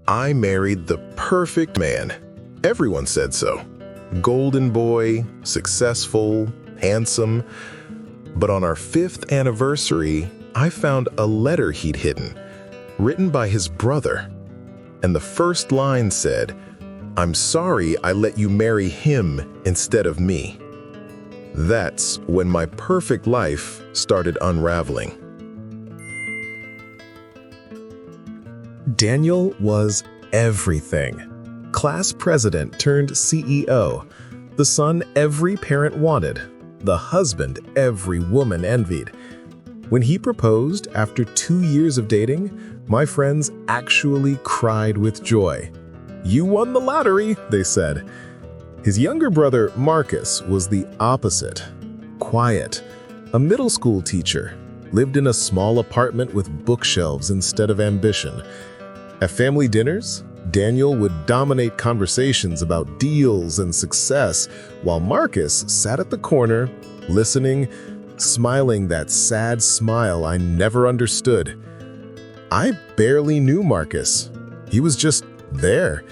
I married the perfect man. Everyone said so. Golden boy, successful, handsome. But on our 5th anniversary, I found a letter he'd hidden, written by his brother. And the first line said, "I'm sorry I let you marry him instead of me." That's when my perfect life started unraveling. Daniel was everything. Class president turned CEO, the son every parent wanted, the husband every woman envied. When he proposed after 2 years of dating, my friends actually cried with joy. "You won the lottery," they said. His younger brother, Marcus, was the opposite. Quiet, a middle school teacher, lived in a small apartment with bookshelves instead of ambition. At family dinners, Daniel would dominate conversations about deals and success, while Marcus sat at the corner, listening, smiling that sad smile I never understood. I barely knew Marcus. He was just there.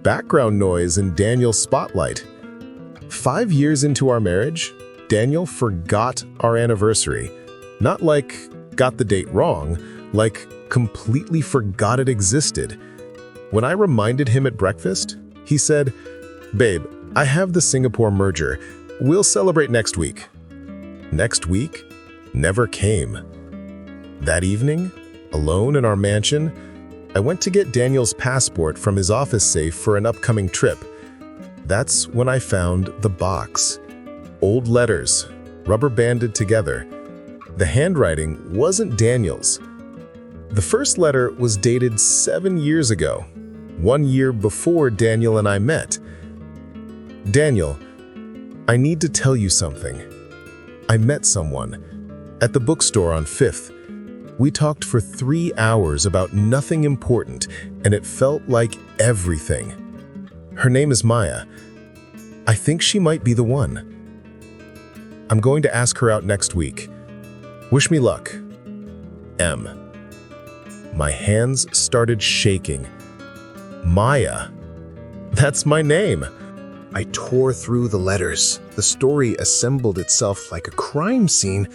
Background noise in Daniel's spotlight. 5 years into our marriage, Daniel forgot our anniversary. Not like got the date wrong, like completely forgot it existed. When I reminded him at breakfast, he said, "Babe, I have the Singapore merger. We'll celebrate next week." Next week never came. That evening, alone in our mansion, I went to get Daniel's passport from his office safe for an upcoming trip. That's when I found the box. Old letters, rubber-banded together. The handwriting wasn't Daniel's. The first letter was dated 7 years ago, 1 year before Daniel and I met. "Daniel, I need to tell you something. I met someone at the bookstore on 5th. We talked for 3 hours about nothing important, and it felt like everything. Her name is Maya. I think she might be the one. I'm going to ask her out next week. Wish me luck. M." My hands started shaking. Maya. That's my name. I tore through the letters. The story assembled itself like a crime scene.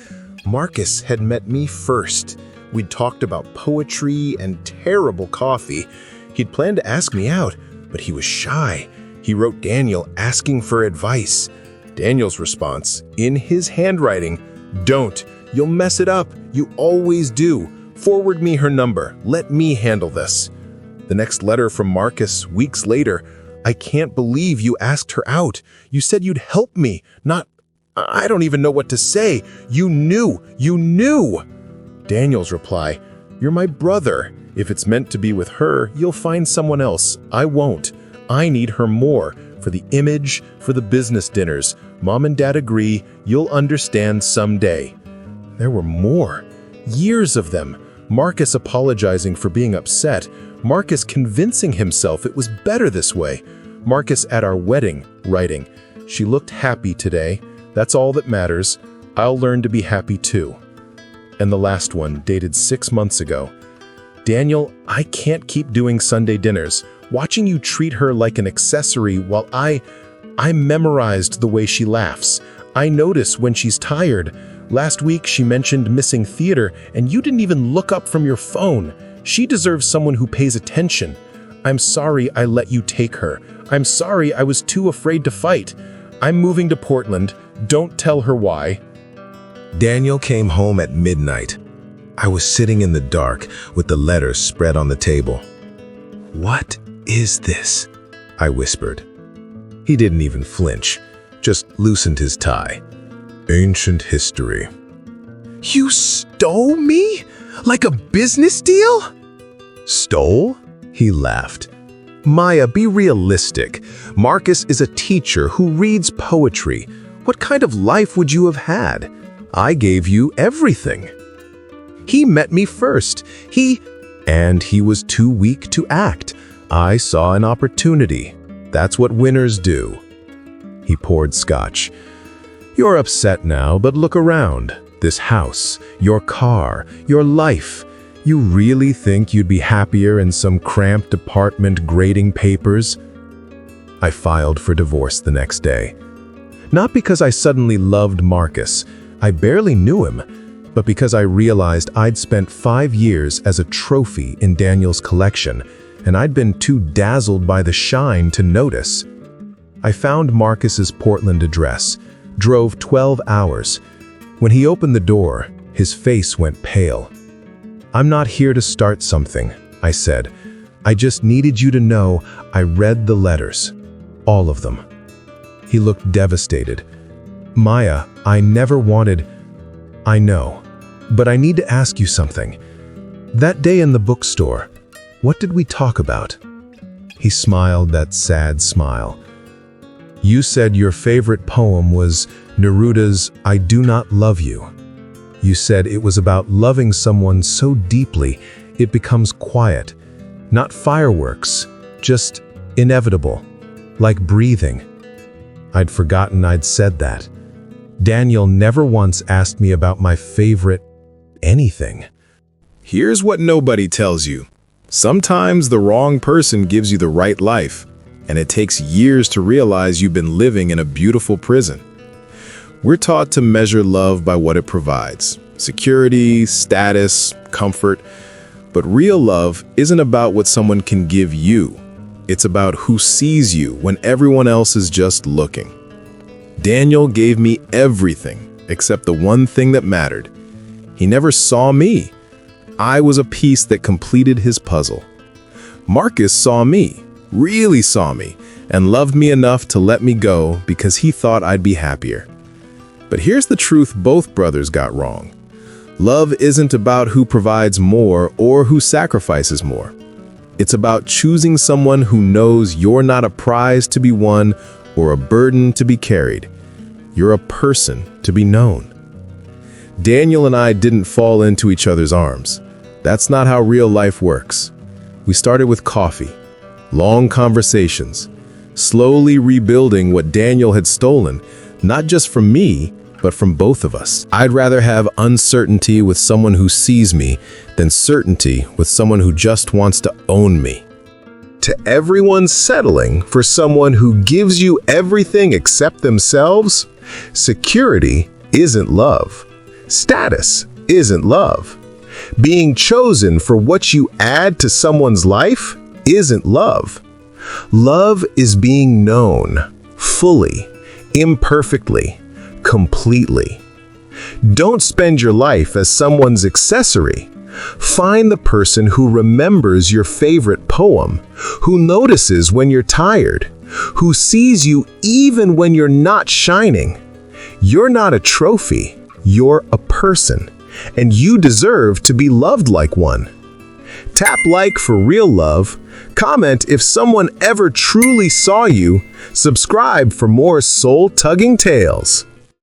Marcus had met me first. We'd talked about poetry and terrible coffee. He'd planned to ask me out, but he was shy. He wrote Daniel asking for advice. Daniel's response, in his handwriting, "Don't. You'll mess it up. You always do. Forward me her number. Let me handle this." The next letter from Marcus, weeks later, "I can't believe you asked her out. You said you'd help me, not... I don't even know what to say. You knew. You knew." Daniel's reply, "You're my brother. If it's meant to be with her, you'll find someone else. I won't. I need her more. For the image, for the business dinners. Mom and Dad agree. You'll understand someday." There were more. Years of them. Marcus apologizing for being upset. Marcus convincing himself it was better this way. Marcus at our wedding, writing, "She looked happy today. That's all that matters. I'll learn to be happy too." And the last one, dated 6 months ago. "Daniel, I can't keep doing Sunday dinners. Watching you treat her like an accessory while I memorized the way she laughs. I notice when she's tired. Last week she mentioned missing theater and you didn't even look up from your phone. She deserves someone who pays attention. I'm sorry I let you take her. I'm sorry I was too afraid to fight. I'm moving to Portland. Don't tell her why." Daniel came home at midnight. I was sitting in the dark with the letters spread on the table. "What is this?" I whispered. He didn't even flinch, just loosened his tie. "Ancient history." "You stole me? Like a business deal?" "Stole?" He laughed. "Maya, be realistic. Marcus is a teacher who reads poetry. What kind of life would you have had? I gave you everything. He met me first. And he was too weak to act. I saw an opportunity. That's what winners do." He poured scotch. "You're upset now, but look around. This house, your car, your life. You really think you'd be happier in some cramped apartment grading papers? I filed for divorce the next day. Not because I suddenly loved Marcus, I barely knew him, but because I realized I'd spent 5 years as a trophy in Daniel's collection, and I'd been too dazzled by the shine to notice. I found Marcus's Portland address, drove 12 hours. When he opened the door, his face went pale. "I'm not here to start something," I said. "I just needed you to know I read the letters. All of them." He looked devastated. "Maya, I never wanted—" "I know, but I need to ask you something. That day in the bookstore, what did we talk about?" He smiled that sad smile. "You said your favorite poem was Neruda's I Do Not Love You. You said it was about loving someone so deeply it becomes quiet, not fireworks, just inevitable, like breathing." I'd forgotten I'd said that. Daniel never once asked me about my favorite anything. Here's what nobody tells you. Sometimes the wrong person gives you the right life, and it takes years to realize you've been living in a beautiful prison. We're taught to measure love by what it provides: security, status, comfort. But real love isn't about what someone can give you. It's about who sees you when everyone else is just looking. Daniel gave me everything except the one thing that mattered. He never saw me. I was a piece that completed his puzzle. Marcus saw me, really saw me, and loved me enough to let me go because he thought I'd be happier. But here's the truth both brothers got wrong. Love isn't about who provides more or who sacrifices more. It's about choosing someone who knows you're not a prize to be won or a burden to be carried. You're a person to be known. Daniel and I didn't fall into each other's arms. That's not how real life works. We started with coffee, long conversations, slowly rebuilding what Daniel had stolen, not just from me, but from both of us. I'd rather have uncertainty with someone who sees me than certainty with someone who just wants to own me. To everyone settling for someone who gives you everything except themselves, security isn't love. Status isn't love. Being chosen for what you add to someone's life isn't love. Love is being known fully, imperfectly, completely. Don't spend your life as someone's accessory. Find the person who remembers your favorite poem, who notices when you're tired, who sees you even when you're not shining. You're not a trophy, you're a person, and you deserve to be loved like one. Tap like for real love, comment if someone ever truly saw you, subscribe for more soul-tugging tales.